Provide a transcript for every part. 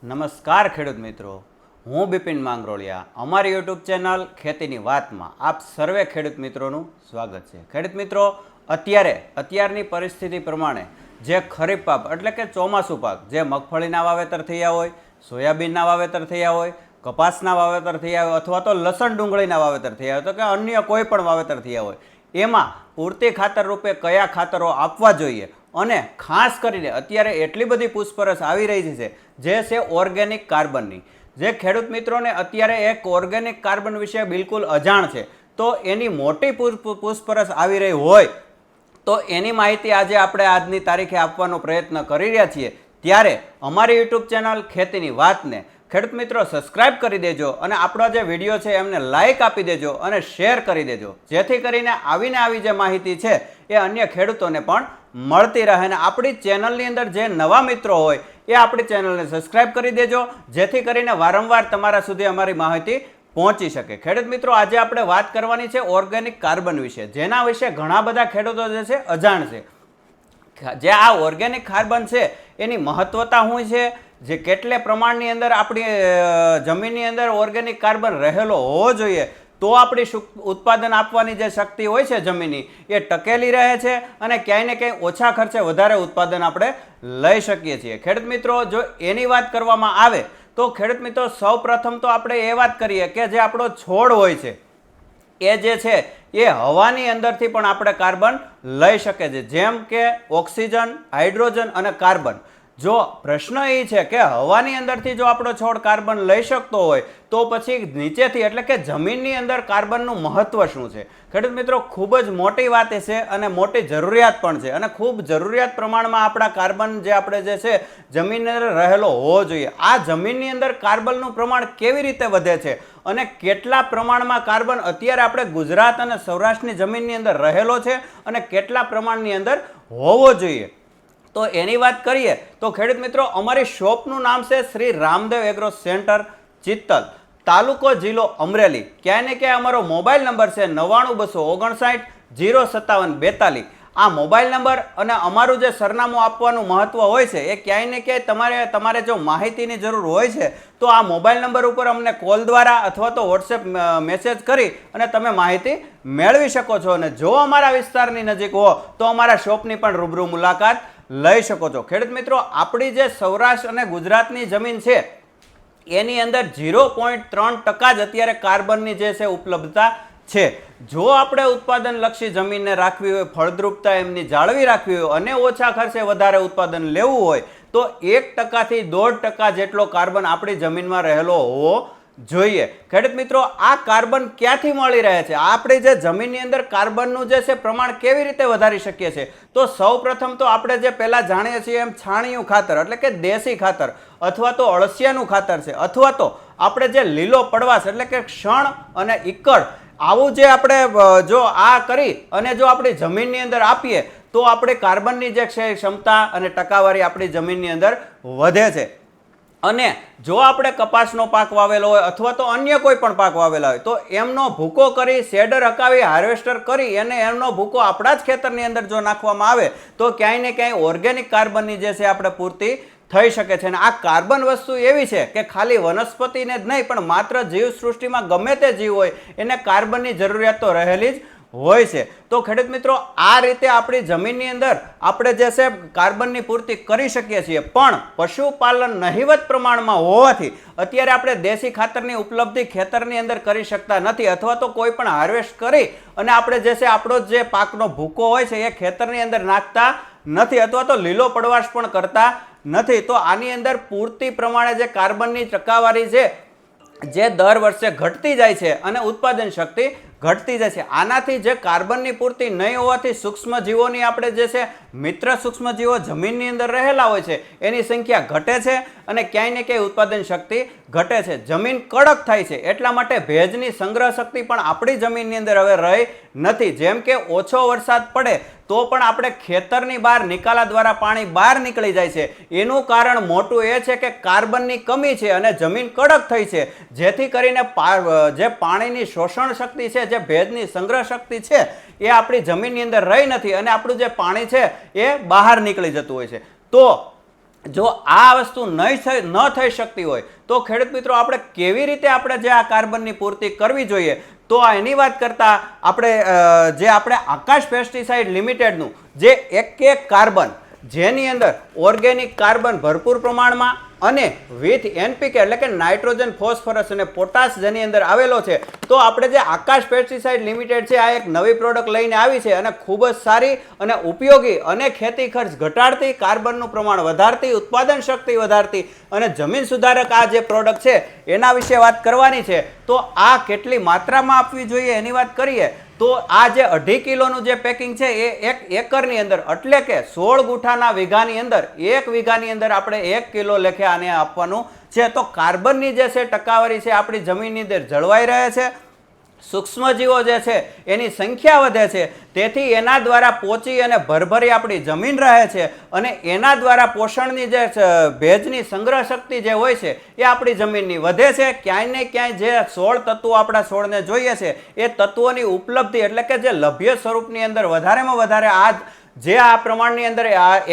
નમસ્કાર ખેડૂત મિત્રો, હું બિપિન માંગરોળિયા. અમારી યુટ્યુબ ચેનલ ખેતીની વાતમાં આપ સર્વે ખેડૂત મિત્રોનું સ્વાગત છે. ખેડૂત મિત્રો, અત્યારની પરિસ્થિતિ પ્રમાણે જે ખરીફ પાક એટલે કે ચોમાસું પાક, જે મગફળીના વાવેતર થયા હોય, સોયાબીનના વાવેતર થયા હોય, કપાસના વાવેતર થયા હોય અથવા તો લસણ ડુંગળીના વાવેતર થયા હોય તો કે અન્ય કોઈ પણ વાવેતર થયા હોય, એમાં પૂરતી ખાતર રૂપે કયા ખાતરો આપવા જોઈએ અને ખાસ કરીને અત્યારે એટલી બધી પૂછપરછ આવી રહી છે જે છે ઓર્ગેનિક કાર્બનની. જે ખેડૂત મિત્રોને અત્યારે એક ઓર્ગેનિક કાર્બન વિશે બિલકુલ અજાણ છે, તો એની મોટી પૂછપરછ આવી રહી હોય તો એની માહિતી આજે આપણે આજની તારીખે આપવાનો પ્રયત્ન કરી રહ્યા છીએ. ત્યારે અમારી યુટ્યુબ ચેનલ ખેતીની વાતને ખેડૂત મિત્રો સબસ્ક્રાઇબ કરી દેજો અને આપણો જે વિડીયો છે એમને લાઇક આપી દેજો અને શેર કરી દેજો, જેથી કરીને આવી જે માહિતી છે એ અન્ય ખેડૂતોને પણ મળતી રહે. અને આપણી ચેનલની અંદર જે નવા મિત્રો હોય એ આપણી ચેનલને સબસ્ક્રાઇબ કરી દેજો, જેથી કરીને વારંવાર તમારા સુધી અમારી માહિતી પહોંચી શકે. ખેડૂત મિત્રો, આજે આપણે વાત કરવાની છે ઓર્ગેનિક કાર્બન વિશે, જેના વિશે ઘણા બધા ખેડૂતો જે છે અજાણ છે. જે આ ઓર્ગેનિક કાર્બન છે એની મહત્વતા શું છે, જે કેટલે પ્રમાણની અંદર આપણી જમીનની અંદર ઓર્ગેનિક કાર્બન રહેલો હોવો જોઈએ તો આપણી ઉત્પાદન આપવાની જે શક્તિ હોય છે જમીનની એ ટકેલી રહે છે અને ક્યાંય ને ક્યાંય ઓછા ખર્ચે વધારે ઉત્પાદન આપણે લઈ શકીએ છીએ. ખેડૂત મિત્રો, જો એની વાત કરવામાં આવે તો ખેડૂત મિત્રો સૌ પ્રથમ તો આપણે એ વાત કરીએ કે જે આપણો છોડ હોય છે એ જે છે એ હવાની અંદરથી પણ આપણે કાર્બન લઈ શકે છે, જેમ કે ઓક્સિજન, હાઇડ્રોજન અને કાર્બન. જો પ્રશ્ન એ છે કે હવાની અંદરથી જો આપણો છોડ કાર્બન લઈ શકતો હોય તો પછી નીચેથી એટલે કે જમીનની અંદર કાર્બનનું મહત્વ શું છે? ખેડૂત મિત્રો, ખૂબ જ મોટી વાત છે અને મોટી જરૂરિયાત પણ છે અને ખૂબ જરૂરિયાત પ્રમાણમાં આપણા કાર્બન જે આપણે જે છે જમીનની અંદર રહેલો હોવો જોઈએ. આ જમીનની અંદર કાર્બનનું પ્રમાણ કેવી રીતે વધે છે અને કેટલા પ્રમાણમાં કાર્બન અત્યારે આપણે ગુજરાત અને સૌરાષ્ટ્રની જમીનની અંદર રહેલો છે અને કેટલા પ્રમાણની અંદર હોવો જોઈએ, તો એની વાત કરીએ તો ખેડૂત મિત્રો, અમારી શોપનું નામ છે શ્રી રામદેવ એગ્રો સેન્ટર, ચિત્તલ, તાલુકો જિલ્લો અમરેલી. ક્યાંય ને ક્યાંય અમારો મોબાઈલ નંબર છે 9925505742. આ મોબાઈલ નંબર અને અમારું જે સરનામું આપવાનું મહત્વ હોય છે એ ક્યાંય ને ક્યાંય તમારે જો માહિતીની જરૂર હોય છે તો આ મોબાઈલ નંબર ઉપર અમને કોલ દ્વારા અથવા તો વોટ્સએપ મેસેજ કરી અને તમે માહિતી મેળવી શકો છો. અને જો અમારા વિસ્તારની નજીક હો તો અમારા શોપની પણ રૂબરૂ મુલાકાત લઈ શકો છો. ખેડૂત મિત્રો, આપણી જે સૌરાષ્ટ્ર અને ગુજરાતની જમીન છે એની અંદર 0.3% જ અત્યારે કાર્બનની જે છે ઉપલબ્ધતા છે. જો આપણે ઉત્પાદનલક્ષી જમીનને રાખવી હોય, ફળદ્રુપતા એમની જાળવી રાખવી હોય અને ઓછા ખર્ચે વધારે ઉત્પાદન લેવું હોય તો 1% થી 1.5% જેટલો કાર્બન આપણી જમીનમાં રહેલો હોવો જોઈએ. ખેડૂત મિત્રો, આ કાર્બન ક્યાંથી મળી રહે છે? આપણી જે જમીનની અંદર કાર્બનનું જે છે પ્રમાણ કેવી રીતે વધારી શકીએ છીએ? તો સૌ પ્રથમ તો આપણે જે પહેલા જાણીએ છીએ એમ છાણિયું ખાતર એટલે કે દેશી ખાતર અથવા તો અળસિયાનું ખાતર છે, અથવા તો આપણે જે લીલો પડવાશ એટલે કે ક્ષણ અને ઈકળ, આવું જે આપણે જો આ કરી અને જો આપણી જમીનની અંદર આપીએ તો આપણે કાર્બનની જે છે ક્ષમતા અને ટકાવારી આપણી જમીનની અંદર વધે છે. અને જો આપણે કપાસનો પાક વાવેલો હોય અથવા તો અન્ય કોઈ પણ પાક વાવેલા હોય તો એમનો ભૂકો કરી, શેડર હકાવી, હાર્વેસ્ટર કરી અને એમનો ભૂકો આપણા જ ખેતરની અંદર જો નાખવામાં આવે તો ક્યાંય ને ક્યાંય ઓર્ગેનિક કાર્બનની જે છે આપણે પૂર્તિ થઈ શકે છે. અને આ કાર્બન વસ્તુ એવી છે કે ખાલી વનસ્પતિને જ નહીં પણ માત્ર જીવસૃષ્ટિમાં ગમે તે જીવ હોય એને કાર્બનની જરૂરિયાત તો રહેલી જ હોય છે. તો ખેડૂત મિત્રો, આ રીતે આપણી જમીનની અંદર આપણે જે છે કાર્બનની પૂર્તિ કરી શકીએ છીએ. પણ પશુપાલન નહિવત પ્રમાણમાં હોવાથી અત્યારે આપણે દેશી ખાતરની ઉપલબ્ધિ ખેતરની અંદર કરી શકતા નથી, અથવા તો કોઈ પણ હાર્વેસ્ટ કરી અને આપણે જે છે આપણો જે પાકનો ભૂકો હોય છે એ ખેતરની અંદર નાખતા નથી અથવા તો લીલો પડવાશ પણ કરતા નથી. તો આની અંદર પૂરતી પ્રમાણે જે કાર્બનની ટકાવારી છે જે દર વર્ષે ઘટતી જાય છે અને ઉત્પાદન શક્તિ ઘટતી જાય છે. આનાથી જે કાર્બનની પૂર્તિ નહીં હોવાથી સૂક્ષ્મજીવોની આપણે જે છે મિત્ર સૂક્ષ્મજીવો જમીનની અંદર રહેલા હોય છે એની સંખ્યા ઘટે છે અને ક્યાંય ને ક્યાંય ઉત્પાદન શક્તિ ઘટે છે. જમીન કડક થાય છે, એટલા માટે ભેજની સંગ્રહ શક્તિ પણ આપણી જમીનની અંદર હવે રહી નથી. જેમ કે ઓછો વરસાદ પડે તો પણ આપણે ખેતરની બહાર નિકાલા દ્વારા પાણી બહાર નીકળી જાય છે. એનું કારણ મોટું એ છે કે કાર્બનની કમી છે અને જમીન કડક થઈ છે, જેથી કરીને જે પાણીની શોષણ શક્તિ છે, જે ભેજની સંગ્રહ શક્તિ છે એ આપણી જમીનની અંદર રહી નથી અને આપણું જે પાણી છે એ બહાર નીકળી જતું હોય છે. તો જો આ વસ્તુ ન થઈ શકતી હોય તો ખેડૂત મિત્રો આપણે કેવી રીતે આપણે જે આ કાર્બનની પૂર્તિ કરવી જોઈએ, તો એની વાત કરતા આપણે આકાશ પેસ્ટિસાઇડ લિમિટેડનું જે એક કાર્બન, જેની અંદર ઓર્ગેનિક કાર્બન ભરપૂર પ્રમાણમાં અને વિથ NPK એટલે કે નાઇટ્રોજન, ફોસ્ફરસ અને પોટાશ જેની અંદર આવેલો છે, તો આપણે જે આકાશ પેસ્ટિસાઇડ લિમિટેડ છે આ એક નવી પ્રોડક્ટ લઈને આવી છે અને ખૂબ જ સારી અને ઉપયોગી અને ખેતી ખર્ચ ઘટાડતી, કાર્બનનું પ્રમાણ વધારતી, ઉત્પાદન શક્તિ વધારતી અને જમીન સુધારક આ જે પ્રોડક્ટ છે એના વિશે વાત કરવાની છે. તો આ કેટલી માત્રામાં આપવી જોઈએ એની વાત કરીએ તો આ જે 2.5 કિલોનું જે પેકિંગ છે એ 1 એકરની અંદર એટલે કે 16 ગુઠાના વીઘાની અંદર 1 વીઘાની અંદર આપણે 1 કિલો લેખે આને આપવાનું છે. તો કાર્બનની જે છે ટકાવારી છે આપણી જમીનની અંદર જળવાઈ રહે છે, સૂક્ષ્મજીવો જે છે એની સંખ્યા વધે છે, તેથી એના દ્વારા પોચી અને ભરભરી આપણી જમીન રહે છે અને એના દ્વારા પોષણની જે ભેજની સંગ્રહ શક્તિ જે હોય છે એ આપણી જમીનની વધે છે. ક્યાંય ને ક્યાંય જે 16 તત્વો આપણા છોડને જોઈએ છે એ તત્વોની ઉપલબ્ધિ એટલે કે જે લભ્ય સ્વરૂપની અંદર વધારેમાં વધારે આ પ્રમાણની અંદર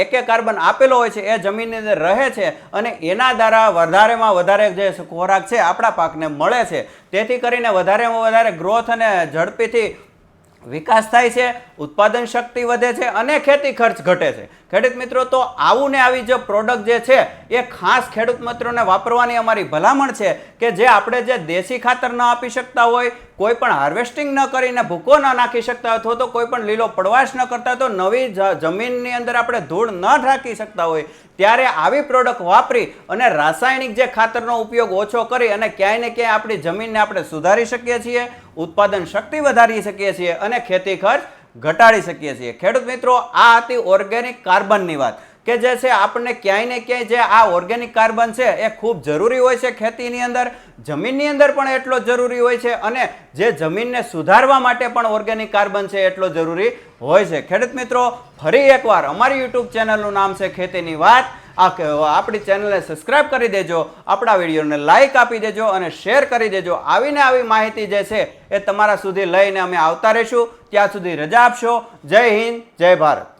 એક કાર્બન આપેલો હોય છે એ જમીનની અંદર રહે છે અને એના દ્વારા વધારેમાં વધારે જે ખોરાક છે આપણા પાકને મળે છે. તેથી કરીને વધારેમાં વધારે ગ્રોથ અને ઝડપીથી વિકાસ થાય છે, ઉત્પાદન શક્તિ વધે છે અને ખેતી ખર્ચ ઘટે છે. ખેડૂત મિત્રો, તો આવું ને આવી જે પ્રોડક્ટ જે છે એ ખાસ ખેડૂત મિત્રોને વાપરવાની અમારી ભલામણ છે કે જે આપણે જે દેશી ખાતર ન આપી શકતા હોય, કોઈ પણ હાર્વેસ્ટિંગ ન કરીને ભૂકો ન નાખી શકતા હોય અથવા તો કોઈ પણ લીલો પડવાશ ન કરતા તો નવી જમીનની અંદર આપણે ધૂળ ન ઢાંકી શકતા હોય, ત્યારે આવી પ્રોડક્ટ વાપરી અને રાસાયણિક જે ખાતરનો ઉપયોગ ઓછો કરી અને ક્યાંય ને ક્યાંય આપણી જમીનને આપણે સુધારી શકીએ છીએ, ઉત્પાદન શક્તિ વધારી શકીએ છીએ અને ખેતી ખર્ચ ઘટાડી શકીએ છીએ. ખેડૂત મિત્રો, આ હતી ઓર્ગેનિક કાર્બનની વાત કે જે છે આપણને ક્યાંય ને ક્યાંય જે આ ઓર્ગેનિક કાર્બન છે એ ખૂબ જરૂરી હોય છે ખેતીની અંદર, જમીનની અંદર પણ એટલો જરૂરી હોય છે અને જે જમીનને સુધારવા માટે પણ ઓર્ગેનિક કાર્બન છે એટલો જરૂરી હોય છે. ખેડૂત મિત્રો, ફરી એકવાર અમારી YouTube ચેનલનું નામ છે ખેતીની વાત. આપણી ચેનલને સબસ્ક્રાઇબ કરી દેજો, આપણા વિડીયોને લાઇક આપી દેજો અને શેર કરી દેજો. આવીને આવી માહિતી જે છે એ તમારા સુધી લઈને અમે આવતા રહીશું. ત્યાં સુધી રજા આપશો. જય હિન્દ, જય ભારત.